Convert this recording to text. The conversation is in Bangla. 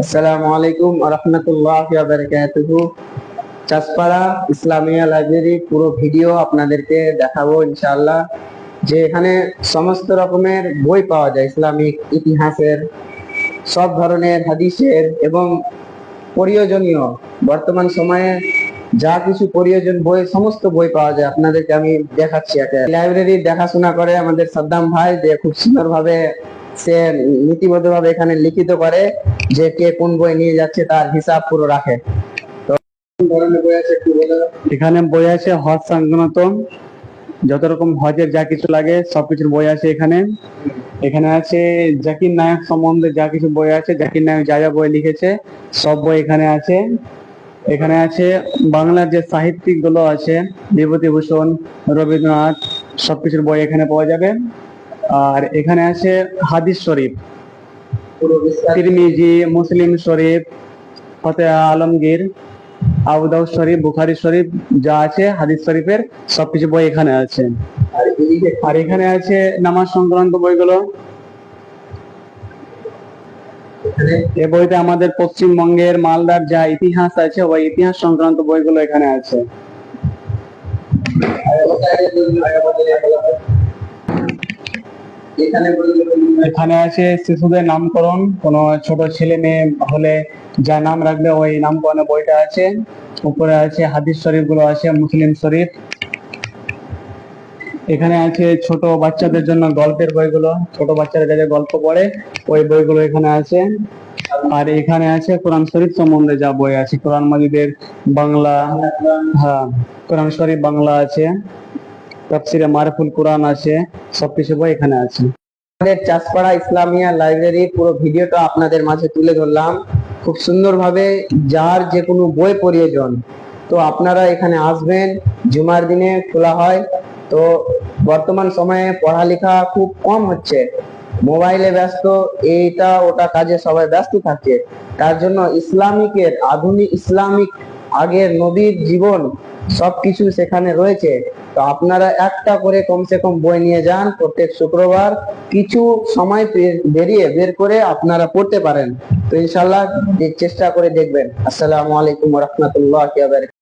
আসসালামু আলাইকুম ওয়া রাহমাতুল্লাহি ওয়া বারাকাতুহু। চাষপাড়া ইসলামিয়া লাইব্রেরি পুরো ভিডিও আপনাদেরকে দেখাবো ইনশাআল্লাহ। যে এখানে সমস্ত রকমের বই পাওয়া যায়, ইসলামিক ইতিহাসের, সব ধরনের হাদিসের এবং প্রয়োজনীয় বর্তমান সময়ে যা কিছু প্রয়োজন বই, সমস্ত বই পাওয়া যায়। আপনাদেরকে আমি দেখাচ্ছি। একটা লাইব্রেরি দেখাশোনা করে আমাদের সাদ্দাম ভাই, যে খুব সুন্দর ভাবে সে নীতিবদ্ধ ভাবে এখানে লিখিত করে যে কে কোন বই নিয়ে যাচ্ছে, তার হিসাব পুরো রাখে। তো কোন ধরনের বই আছে একটু বলে দাও। এখানে বই আছে হজ সংক্রান্ত, যত রকম হজের যা কিছু লাগে সবকিছুর বই আছে এখানে। এখানে আছে জাকির নায়ক সম্বন্ধে যা কিছু বই আছে, জাকির নায়ক যা যা বই লিখেছে সব বই এখানে আছে। এখানে আছে বাংলার যে সাহিত্যিক গুলো আছে, বিভূতিভূষণ, রবীন্দ্রনাথ, সবকিছুর বই এখানে পাওয়া যাবে। আর এখানে আছে হাদিস শরীফ, পুরো বিস্তারিত তিরমিজি, মুসলিম শরীফ, ফতে আলমগীর, আবু দাউদ শরীফ, বুখারী শরীফ যা আছে হাদিস শরীফের সবকিছু বই এখানে আছে। আর এদিকে আর এখানে আছে নামাজ সংক্রান্ত বইগুলো। এখানে এই বইতে আমাদের পশ্চিমবঙ্গের মালদার যা ইতিহাস আছে ওই ইতিহাস সংক্রান্ত বইগুলো এখানে আছে। এখানে এখানে আছে শিশুদের নামকরণ, কোনো ছোট ছেলে মেয়ে হলে যা নাম রাখবে ওই নামকরণের বইটা আছে। উপরে আছে হাদিস শরীফ গুলো আছে, মুসলিম শরীফ। এখানে আছে ছোট বাচ্চাদের জন্য গল্পের বইগুলো, ছোট বাচ্চারা যা যা গল্প পড়ে ওই বইগুলো এখানে আছে। আর এখানে আছে কোরআন শরীফ সম্বন্ধে যা বই আছে, কোরআন মাজিদের বাংলা, হ্যাঁ কোরআন শরীফ বাংলা আছে, তাফসিরে মারিফুল কোরআন আছে, সবকিছু বই এখানে আছে। আমাদের চাষপাড়া ইসলামিয়া লাইব্রেরি পুরো ভিডিওটা আপনাদের মাঝে তুলে ধরলাম খুব সুন্দরভাবে। যার যে কোনো বই প্রয়োজন তো আপনারা এখানে আসবেন, জুমার দিনে খোলা হয়। তো বর্তমান সময়ে পড়ালেখা খুব কম হচ্ছে, মোবাইলে ব্যস্ত, এইটা ওটা কাজে সবাই ব্যস্ত থাকে। তার জন্য ইসলামিকের, আধুনিক ইসলামিক, আগের নবীর জীবন সবকিছু সেখানে রয়েছে। তো আপনারা একটা করে কমসে কম বই নিয়ে যান, প্রত্যেক শুক্রবার কিছু সময় বের করে আপনারা পড়তে পারেন। তো ইনশাল্লাহ চেষ্টা করে দেখবেন। আসসালামু আলাইকুম ওয়া রাহমাতুল্লাহি ওয়া বারাকাতুহু।